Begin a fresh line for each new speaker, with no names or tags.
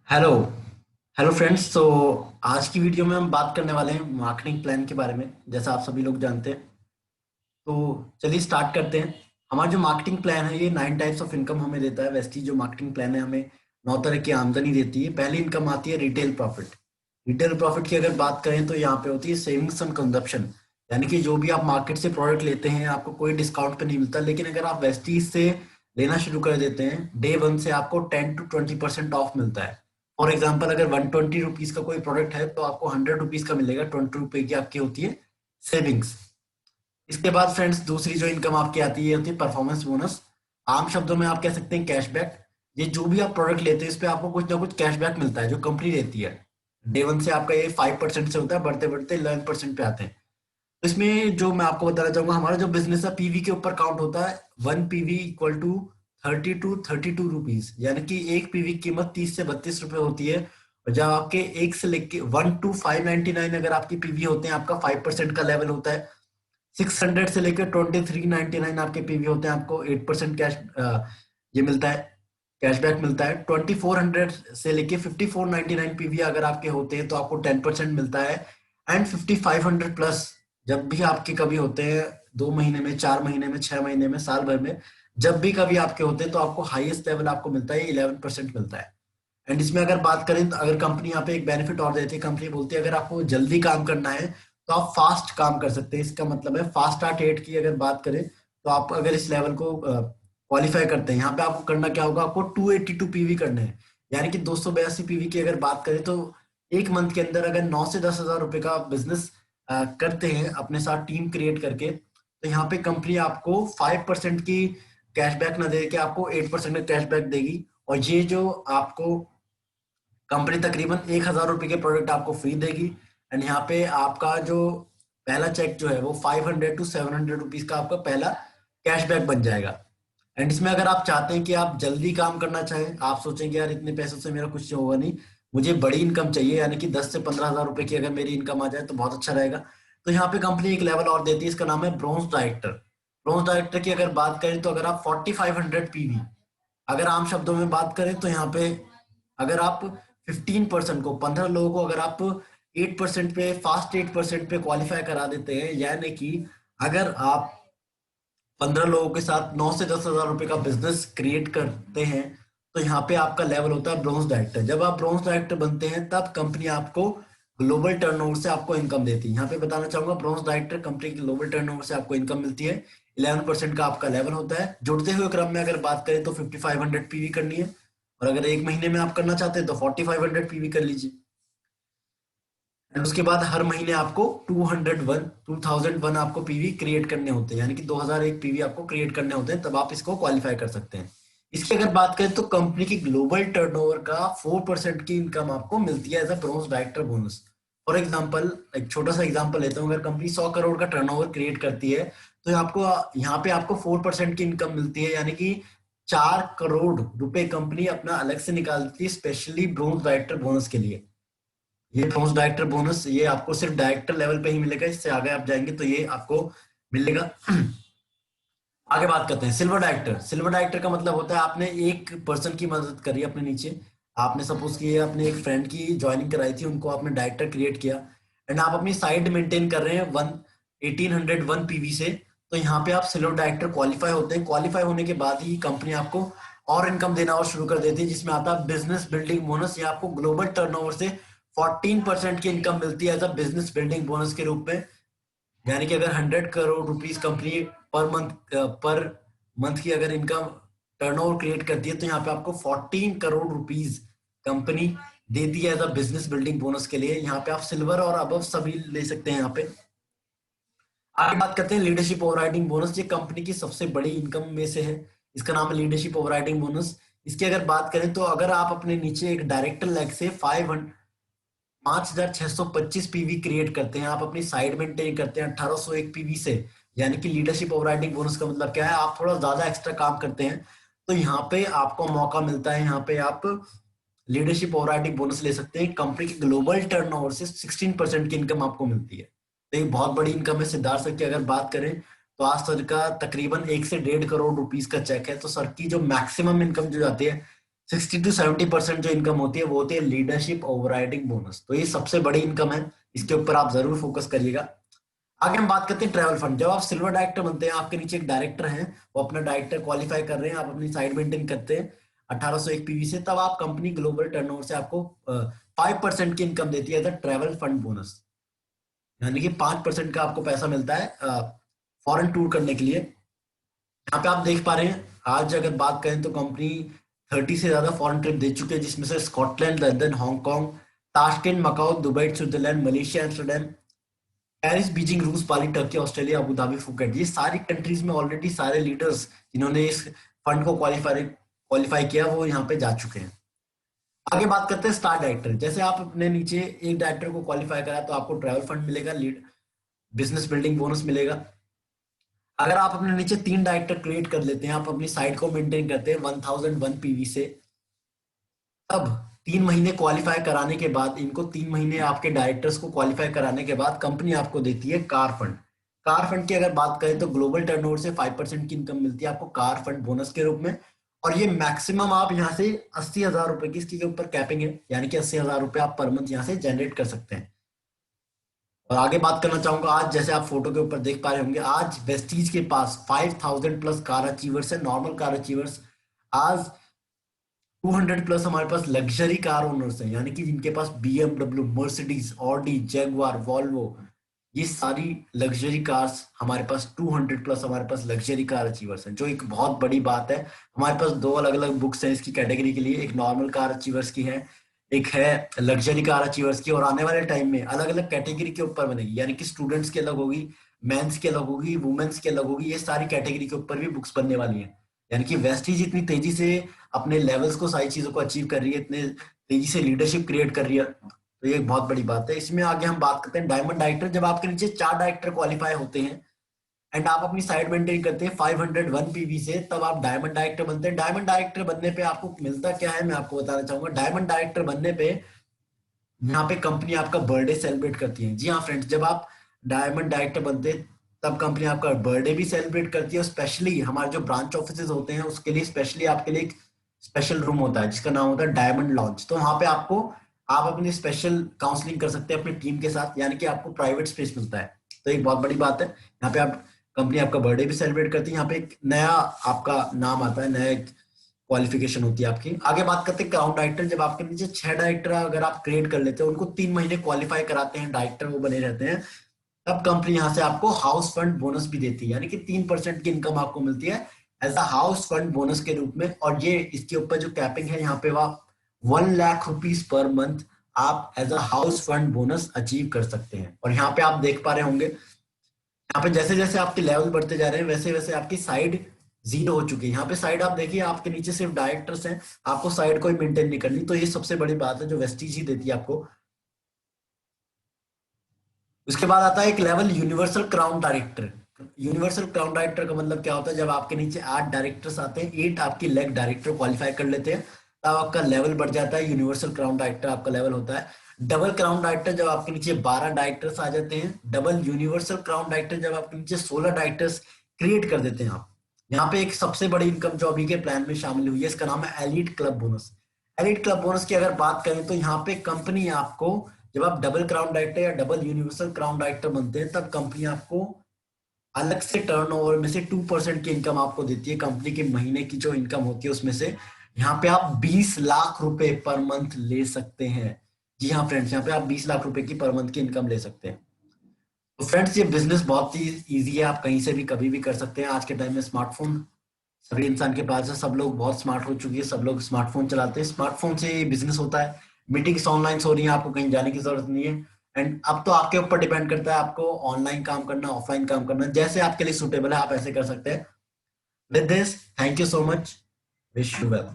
Hello hello friends. तो आज की वीडियो में हम बात करने वाले हैं मार्केटिंग प्लान के बारे में, जैसा आप सभी लोग जानते हैं। तो चलिए स्टार्ट करते हैं। हमारा जो मार्केटिंग प्लान है ये 9 टाइप्स ऑफ इनकम हमें देता है। वैसे जो मार्केटिंग प्लान है हमें 9 तरह की आमदनी देती है। पहली इनकम आती है रिटेल प्रॉफिट। रिटेल प्रॉफिट की अगर बात करें तो यहाँ पे होती है सेविंग्स एंड कंजप्शन, यानी कि जो भी आप मार्केट से प्रोडक्ट लेते हैं आपको कोई डिस्काउंट पे नहीं मिलता, लेकिन अगर आप वेस्टीज से लेना शुरू कर देते हैं डे वन से आपको 10 to 20% ऑफ मिलता है। फॉर एग्जाम्पल अगर 120 रुपीज का कोई प्रोडक्ट है तो आपको 100 रुपीज का मिलेगा, 20 रुपए की आपकी होती है सेविंग्स। इसके बाद फ्रेंड्स दूसरी जो इनकम आपकी आती है होती है परफॉर्मेंस बोनस। आम शब्दों में आप कह सकते हैं कैशबैक। ये जो भी आप प्रोडक्ट लेते हैं इस पे आपको कुछ ना कुछ कैशबैक मिलता है जो कंपनी देती है। डे वन से आपका ये 5% से होता है, बढ़ते बढ़ते 11% पे आते हैं। तो इसमें जो मैं आपको बताना चाहूंगा, हमारा जो बिजनेस है पीवी के ऊपर काउंट होता है। 1 PV equal to 30 to 32 rupees, यानी कि एक पीवी की कीमत 30 से 32 रुपए होती है। और जब आपके एक से लेके 1 to 599 अगर आपकी पीवी होते हैं आपका 5% का लेवल होता है। 600 से लेकर 2399 आपके पीवी होते हैं, आपको 8% कैश ये मिलता है, कैशबैक मिलता है। 2400 से लेके 5499 पीवी अगर आपके होते हैं तो आपको 10% मिलता है। एंड 5500 प्लस जब भी आपके कभी होते हैं, 2 महीने में, 4 महीने में, 6 महीने में, साल भर में, जब भी कभी आपके होते हैं तो आपको हाईएस्ट लेवल आपको मिलता है 11% मिलता है। एंड इसमें अगर बात करें तो अगर कंपनी यहाँ पे एक बेनिफिट और देती है, कंपनी बोलती है अगर आपको जल्दी काम करना है तो आप फास्ट काम कर सकते हैं। इसका मतलब है फास्ट स्टार्ट एट की अगर बात करें तो आप अगर इस लेवल को क्वालिफाई करते हैं, यहाँ पे आपको करना क्या होगा, आपको 282 पीवी करने हैं। यानी कि 282 पीवी की अगर बात करें तो एक मंथ के अंदर अगर 9 से 10 हज़ार रुपए का बिजनेस करते हैं अपने साथ टीम क्रिएट करके, तो यहाँ पे कंपनी आपको 5% की कैशबैक ना दे के आपको 8% का कैशबैक देगी। और ये जो आपको कंपनी तकरीबन 1 हज़ार रुपए के प्रोडक्ट आपको फ्री देगी। एंड यहाँ पे आपका जो पहला चेक जो है वो 500 to 700 रुपीज का आपका पहला कैशबैक बन जाएगा। एंड इसमें अगर आप चाहते हैं कि आप जल्दी काम करना चाहें, आप सोचेंगे यार इतने पैसों से मेरा कुछ होगा नहीं, मुझे बड़ी इनकम चाहिए, यानी कि 10 से 15 हज़ार रुपए की अगर मेरी इनकम आ जाए तो बहुत अच्छा रहेगा। तो यहाँ पे कंपनी एक लेवल और देती है, इसका नाम है ब्रोंज डायरेक्टर। ब्रोंज डायरेक्टर की अगर बात करें तो अगर आप 4500 पीवी, अगर आम शब्दों में बात करें तो यहाँ पे अगर आप 15% को, 15 लोगों को अगर आप 8% पे, फास्ट 8% पे क्वालिफाई करा देते हैं, यानी कि अगर आप 15 लोगों के साथ 9 से 10 हज़ार रुपए का बिजनेस क्रिएट करते हैं तो यहाँ पे आपका लेवल होता है ब्रोंज डायरेक्टर। जब आप ब्रोंज डायरेक्टर बनते हैं तब कंपनी आपको ग्लोबल टर्नओवर से आपको इनकम देती है। यहाँ पे बताना चाहूंगा ब्रोंज डायरेक्टर कंपनी की ग्लोबल टर्नओवर से आपको इनकम मिलती है। 11% का आपका लेवल होता है। जुड़ते हुए क्रम में अगर बात करें तो 5500 पीवी करनी है, और अगर एक महीने में आप करना चाहते हैं तो 4500 पीवी कर लीजिए। एंड उसके बाद हर महीने आपको 2001 आपको पीवी क्रिएट करने होते हैं, यानी कि 2001 पीवी आपको क्रिएट करने होते हैं, तब आप इसको क्वालिफाई कर सकते हैं। इसकी अगर बात करें तो कंपनी की ग्लोबल टर्नओवर का 4% की इनकम आपको मिलती है as a bronze director bonus. For example एक छोटा सा एग्जाम्पल लेता हूँ, अगर कंपनी 100 करोड़ का टर्नओवर क्रिएट करती है तो आपको यहाँ पे आपको 4% की इनकम मिलती है, यानी कि 4 करोड़ रुपए कंपनी अपना अलग से निकालती है स्पेशली ब्रोंज डायरेक्टर बोनस के लिए। ये ब्रोंज डायरेक्टर बोनस ये आपको सिर्फ डायरेक्टर लेवल पे ही मिलेगा, इससे आगे आप जाएंगे तो ये आपको मिलेगा। आगे बात करते हैं सिल्वर डायरेक्टर। सिल्वर डायरेक्टर का मतलब होता है आपने एक पर्सन की मदद करी अपने नीचे। आपने सपोज किए अपने एक फ्रेंड की ज्वाइनिंग कराई थी, उनको आपने डायरेक्टर क्रिएट किया। एंड आप अपनी साइड मेंटेन कर रहे हैं 1801 पीवी से, तो यहाँ पे आप सिल्वर डायरेक्टर क्वालिफाई होते हैं। क्वालिफाई होने के बाद ही कंपनी आपको और इनकम देना और शुरू कर देती है, जिसमें आता है बिजनेस बिल्डिंग बोनस। ये आपको ग्लोबल टर्नओवर से 14% की इनकम मिलती है as a business building bonus के रूप में। यानी कि अगर 100 crore rupees company per month की अगर इनकम टर्नओवर क्रिएट करती है तो यहाँ पे आपको 14 करोड़ रुपीज कंपनी देती है as a business building bonus के लिए। यहाँ पे आप सिल्वर और अबव सभी ले सकते हैं। यहाँ पे आगे बात करते हैं लीडरशिप ओवरराइडिंग बोनस। ये कंपनी की सबसे बड़ी इनकम में से है, इसका नाम है लीडरशिप ओवरराइडिंग बोनस। इसकी अगर बात करें तो अगर आप अपने नीचे एक डायरेक्टर लेग से 5,625 पीवी क्रिएट करते हैं, आप अपनी साइड मेंटेन करते हैं 1801 पीवी से, यानी कि लीडरशिप ओवरराइडिंग बोनस का मतलब क्या है, आप थोड़ा ज्यादा एक्स्ट्रा काम करते हैं तो यहाँ पे आपको मौका मिलता है, यहाँ पे आप लीडरशिप ओवरराइडिंग बोनस ले सकते हैं। कंपनी की ग्लोबल टर्नओवर से 16% की इनकम आपको मिलती है, तो एक बहुत बड़ी इनकम है। सिद्धार्थ सर की अगर बात करें तो आज सर का तकरीबन 1 से 1.5 करोड़ रुपीस का चेक है, तो सर की जो मैक्सिमम इनकम जो जाती है 60 to 70% जो इनकम होती है वो होती है लीडरशिप ओवरराइडिंग बोनस। तो ये सबसे बड़ी इनकम है, इसके ऊपर आप जरूर फोकस करिएगा। आगे हम बात करते हैं ट्रैवल फंड। जब आप सिल्वर डायरेक्टर बनते हैं, आपके नीचे एक डायरेक्टर हैं, वो अपना डायरेक्टर क्वालिफाई कर रहे हैं, आप अपनी साइड मेंटेन करते हैं 1801 पीवी से, तब आप कंपनी ग्लोबल टर्नओवर से आपको 5% की इनकम देती है as a travel fund bonus. यानी कि 5% का आपको पैसा मिलता है फॉरेन टूर करने के लिए। यहाँ पे आप देख पा रहे हैं, आज अगर बात करें तो कंपनी 30 से ज्यादा फॉरेन ट्रिप दे चुके हैं, जिसमें से Scotland, London, Hong Kong, Tashkent, Macau, Dubai, Switzerland, Malaysia, Amsterdam, Paris, Beijing, रूस, Bali, Turkey, Australia, Abu Dhabi, Phuket, ये सारी कंट्रीज में ऑलरेडी सारे लीडर्स जिन्होंने इस फंड को क्वालिफाई किया वो यहाँ पे जा चुके हैं। आगे बात करते हैं स्टार डायरेक्टर। जैसे आप अपने नीचे एक डायरेक्टर को क्वालिफाई करा तो आपको ट्रैवल फंड मिलेगा, लीड बिजनेस बिल्डिंग बोनस मिलेगा। अगर आप अपने नीचे 3 डायरेक्टर क्रिएट कर लेते हैं, आप अपनी साइट को मेंटेन करते हैं 1001 पीवी से, तब 3 महीने क्वालिफाई कराने के बाद, इनको 3 महीने आपके डायरेक्टर्स को क्वालिफाई कराने के बाद कंपनी आपको देती है कार फंड। कार फंड की अगर बात करें तो ग्लोबल टर्नओवर से 5% की इनकम मिलती है आपको कार फंड बोनस के रूप में। और ये मैक्सिमम आप यहाँ से 80,000 रुपए की इसके ऊपर कैपिंग है, यानी कि 80,000 रुपए आप पर मंथ यहाँ से जनरेट कर सकते हैं। और आगे बात करना चाहूंगा, आज जैसे आप फोटो के ऊपर देख पा रहे होंगे, आज वेस्टीज के पास 5,000 प्लस कार अचीवर्स है, नॉर्मल कार अचीवर्स। आज 200 प्लस हमारे पास लग्जरी कार ओनर्स हैं, यानी कि जिनके पास BMW, Mercedes, Audi, Jaguar, Volvo, ये सारी लग्जरी कार्स हमारे पास 200 प्लस हमारे पास लग्जरी कार अचीवर्स हैं, जो एक बहुत बड़ी बात है। हमारे पास 2 अलग अलग बुक्स हैं इसकी कैटेगरी के लिए, एक नॉर्मल कार अचीवर्स की है, एक है लग्जरी कार अचीवर्स की। और आने वाले टाइम में अलग अलग कैटेगरी के ऊपर बनेगी, यानी कि स्टूडेंट्स की अलग होगी, मेंस की अलग होगी, वुमेन्स की अलग होगी, ये सारी कैटेगरी के ऊपर भी बुक्स बनने वाली हैं। यानी कि वेस्टीज इतनी तेजी से अपने लेवल्स को, सारी चीजों को अचीव कर रही है, इतने तेजी से लीडरशिप क्रिएट कर रही है, तो ये एक बहुत बड़ी बात है। इसमें आगे हम बात करते हैं डायमंड डायरेक्टर। जब आपके नीचे 4 डायरेक्टर क्वालिफाई होते हैं एंड आप अपनी साइड मेंटेन करते हैं 501 पीवी से, तब आप डायमंड डायरेक्टर बनते हैं। डायमंड डायरेक्टर बनने पे आपको मिलता क्या है, मैं आपको बताना चाहूंगा। डायमंड डायरेक्टर बनने पे यहाँ पे कंपनी आपका बर्थडे सेलिब्रेट करती है। जी हाँ फ्रेंड्स, जब आप डायमंड डायरेक्टर बनते हैं तब कंपनी आपका बर्थडे भी सेलिब्रेट करती है। और स्पेशली हमारे जो ब्रांच ऑफिसेज होते हैं उसके लिए स्पेशली आपके लिए एक स्पेशल रूम होता है जिसका नाम होता है डायमंड लॉन्च। तो वहां पे आपको, आप अपनी स्पेशल काउंसलिंग कर सकते हैं अपनी टीम के साथ, यानी कि आपको प्राइवेट स्पेस मिलता है। तो एक बहुत बड़ी बात है, यहाँ पे आप, कंपनी आपका बर्थडे भी सेलिब्रेट करती है, यहाँ पे एक नया आपका नाम आता है, नया क्वालिफिकेशन होती है आपकी। आगे बात करते हैं क्राउन डायरेक्टर। जब आपके नीचे 6 डायरेक्टर अगर आप क्रिएट कर लेते हैं, उनको 3 महीने क्वालिफाई कराते हैं, डायरेक्टर वो बने रहते हैं, तब कंपनी यहाँ से आपको हाउस फंड बोनस भी देती है, यानी कि 3% की इनकम आपको मिलती है as a house fund bonus के रूप में। और ये इसके ऊपर जो कैपिंग है यहाँ पे वह 1 लाख रुपीज पर मंथ आप as a house fund bonus achieve कर सकते हैं। और यहाँ पे आप देख पा रहे होंगे, यहाँ पे जैसे जैसे आपके लेवल बढ़ते जा रहे हैं वैसे वैसे आपकी साइड जीरो हो चुकी है। यहाँ पे साइड आप देखिए, आपके नीचे सिर्फ डायरेक्टर्स हैं, आपको साइड कोई मेंटेन नहीं करनी। तो ये सबसे बड़ी बात है जो वेस्टीज ही देती है आपको। उसके बाद आता है एक level universal crown director. Universal crown director का मतलब क्या होता है, जब आपके नीचे 8 डायरेक्टर्स आते हैं, 8 आपकी लेग डायरेक्टर क्वालिफाई कर लेते हैं, तब आपका लेवल बढ़ जाता है, यूनिवर्सल क्राउन डायरेक्टर आपका लेवल होता है। डबल क्राउन डायरेक्टर जब आपके नीचे 12 डायरेक्टर्स आ जाते हैं, डबल यूनिवर्सल क्राउन डायरेक्टर जब आपके नीचे 16 डायरेक्टर्स क्रिएट कर देते हैं आप। यहाँ पे एक सबसे बड़ी इनकम जो अभी के प्लान में शामिल हुई है, इसका नाम है elite club bonus. Elite club bonus की अगर बात करें तो यहाँ पे कंपनी आपको, जब आप डबल क्राउन डायरेक्टर या डबल यूनिवर्सल क्राउन डायरेक्टर बनते हैं, तब कंपनी आपको अलग से टर्नओवर में से 2% की इनकम आपको देती है। कंपनी के महीने की जो इनकम होती है उसमें से यहाँ पे आप 20 लाख रुपए पर मंथ ले सकते हैं। जी हाँ फ्रेंड्स, यहाँ पे आप 20 लाख रुपए की पर मंथ की इनकम ले सकते हैं। तो फ्रेंड्स, ये बिजनेस बहुत ही ईजी है, आप कहीं से भी कभी भी कर सकते हैं। आज के टाइम में स्मार्टफोन सभी इंसान के पास है, सब लोग बहुत स्मार्ट हो चुकी है, सब लोग स्मार्टफोन चलाते हैं, स्मार्टफोन से ये बिजनेस होता है। मीटिंग्स ऑनलाइन हो रही है, आपको कहीं जाने की जरूरत नहीं है। एंड अब तो आपके ऊपर डिपेंड करता है आपको ऑनलाइन काम करना, ऑफलाइन काम करना, जैसे आपके लिए सुटेबल है आप ऐसे कर सकते हैं। With this, thank you so much, wish you well.